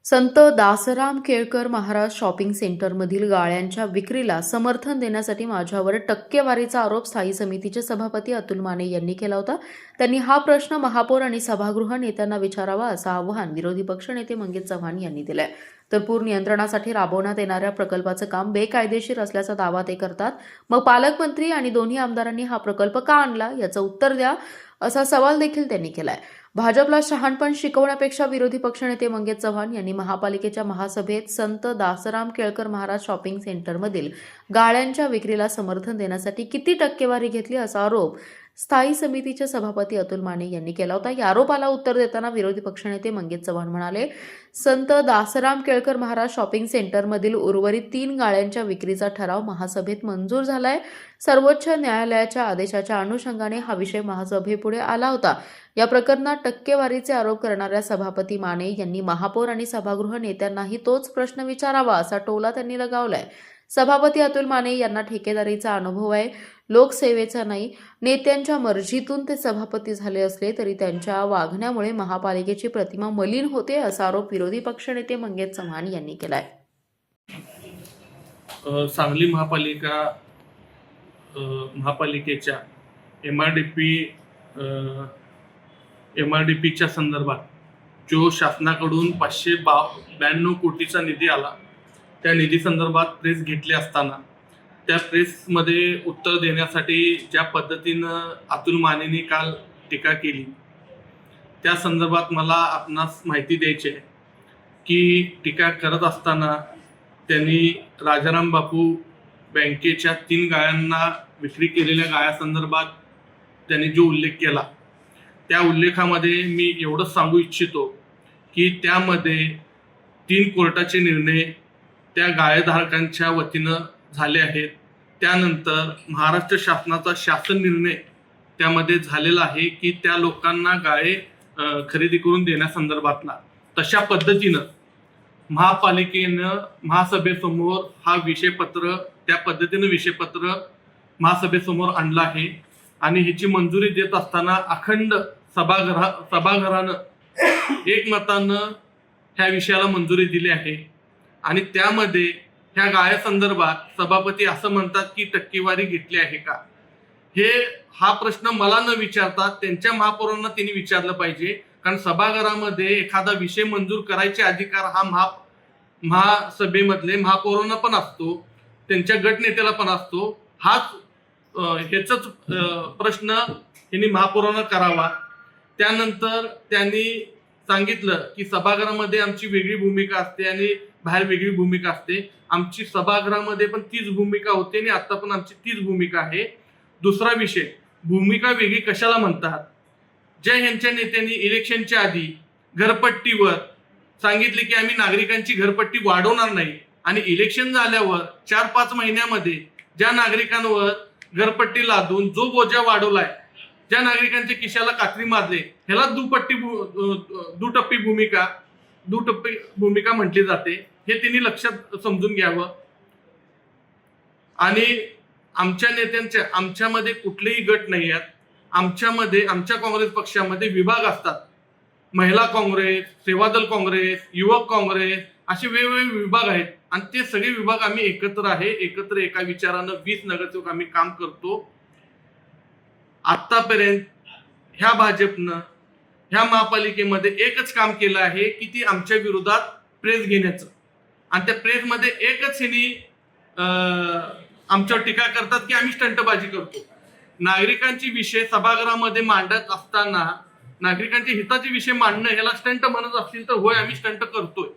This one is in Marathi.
संत दासराम केळकर महाराज शॉपिंग सेंटरमधील गाळ्यांच्या विक्रीला समर्थन देण्यासाठी माझ्यावर टक्केवारीचा आरोप स्थायी समितीचे सभापती अतुल माने यांनी केला होता. त्यांनी हा प्रश्न महापौर आणि सभागृह नेत्यांना विचारावा असं आवाहन विरोधी पक्षनेते मंगेश चव्हाण यांनी दिलंय. तर पूर नियंत्रणासाठी राबवण्यात येणाऱ्या प्रकल्पाचं काम बेकायदेशीर असल्याचा दावा ते करतात. मग पालकमंत्री आणि दोन्ही आमदारांनी हा प्रकल्प का आणला याचं उत्तर द्या असा सवाल देखील त्यांनी केलाय. भाजपला शहाणपण शिकवण्यापेक्षा विरोधी पक्षनेते मंगेश चव्हाण यांनी महापालिकेच्या महासभेत संत दासराम केळकर महाराज शॉपिंग सेंटरमधील गाळ्यांच्या विक्रीला समर्थन देण्यासाठी किती टक्केवारी घेतली असा आरोप स्थायी समितीचे सभापती अतुल माने यांनी केला होता. या आरोपाला उत्तर देताना विरोधी पक्षनेते मंगेश चव्हाण म्हणाले, संत दासराम केळकर महाराज शॉपिंग सेंटरमधील उर्वरित 3 गाळ्यांच्या विक्रीचा ठराव महासभेत मंजूर झालाय. सर्वोच्च न्यायालयाच्या आदेशाच्या अनुषंगाने हा विषय महासभेपुढे आला होता. या प्रकरणात टक्केवारीचे आरोप करणाऱ्या सभापती माने यांनी महापौर आणि सभागृह नेत्यांनाही तोच प्रश्न विचारावा असा टोला त्यांनी लगावलाय. सभापती अतुल माने यांना ठेकेदारीचा अनुभव आहे, लोकसेवेचा नाही. नेत्यांच्या मर्जीतून ते सभापती झाले असले तरी त्यांच्या वागण्यामुळे महापालिकेची प्रतिमा मलिन होते असा आरोप विरोधी पक्षनेते मंगेश चव्हाण यांनी केलाय. सांगली महापालिकेच्या MRDPच्या संदर्भात जो शासनाकडून 592 कोटीचा निधी आला, त्या निधी संदर्भात प्रेस घेतली असताना त्या प्रेसमध्ये उत्तर देण्यासाठी ज्या पद्धतीनं अतुल मानेंनी काल टीका केली, त्या संदर्भात मला आपणास माहिती द्यायची आहे की टीका करत असताना त्यांनी राजाराम बापू बँकेच्या 3 गाळ्यांना विक्री केलेल्या गाळ्यासंदर्भात त्यांनी जो उल्लेख केला, त्या उल्लेखामध्ये मी एवढंच सांगू इच्छितो की त्यामध्ये 3 कोर्टाचे निर्णय त्या गाळेधारकांच्या वतीनं झाले आहेत. त्यानंतर महाराष्ट्र शासनाचा शासन निर्णय त्यामध्ये झालेला आहे की त्या लोकांना गाळे खरेदी करून देण्यासंदर्भातला. तशा पद्धतीनं महापालिकेनं महासभेसमोर हा विषयपत्र त्या पद्धतीनं विषयपत्र महासभेसमोर आणलं आहे आणि ह्याची मंजुरी देत असताना अखंड सभागृहानं एकमतानं ह्या विषयाला मंजुरी दिली आहे. आणि त्यामध्ये ह्या गाळ्यासंदर्भात सभापती असं म्हणतात की टक्केवारी घेतली आहे का, हा प्रश्न मला न विचारता त्यांच्या महापौरांना त्यांनी विचारलं पाहिजे. कारण सभागृहामध्ये एखादा विषय मंजूर करायचे अधिकार हा महासभेमधले महापौरांना पण असतो, त्यांच्या गटनेत्याला पण असतो. ह्याचाच प्रश्न यांनी महापौरांना करावा. त्यानंतर त्यांनी सांगितलं की सभागृहामध्ये आमची वेगळी भूमिका असते आणि बाहेर वेगळी भूमिका असते. आमची सभागृहामध्ये पण तीच भूमिका होती आणि आता पण आमची तीच भूमिका आहे. दुसरा विषय, भूमिका वेगळी कशाला म्हणतात? ज्या ह्यांच्या नेत्यांनी इलेक्शनच्या आधी घरपट्टीवर सांगितले की आम्ही नागरिकांची घरपट्टी वाढवणार नाही आणि इलेक्शन झाल्यावर 4-5 महिन्यामध्ये ज्या नागरिकांवर घरपट्टी लादून जो बोजा वाढवलाय, ज्या नागरिकांच्या खिशाला कात्री मारले, ह्याला दुटप्पी भूमिका म्हटली जाते. हे त्यांनी लक्षात समजून घ्यावं. आणि आमच्यामध्ये कुठलेही गट नाही आहेत. आमच्या काँग्रेस पक्षामध्ये विभाग असतात. महिला काँग्रेस, सेवादल काँग्रेस, युवक काँग्रेस असे वेगवेगळे विभाग आहेत आणि ते सगळे विभाग आम्ही एकत्र एका विचारानं 20 नगरसेवक आम्ही काम करतो. आतापर्यंत ह्या भाजपनं ह्या महापालिकेमध्ये एकच काम केलं आहे की ती आमच्या विरोधात प्रेस घेण्याचं. आणि त्या प्रेसमध्ये एकच ह्यांनी आमच्यावर टीका करतात की आम्ही स्टंटबाजी करतो. नागरिकांची विषय सभागृहामध्ये मांडत असताना नागरिकांच्या हिताचे विषय मांडणं ह्याला स्टंट म्हणत असतील तर होय, आम्ही स्टंट करतोय.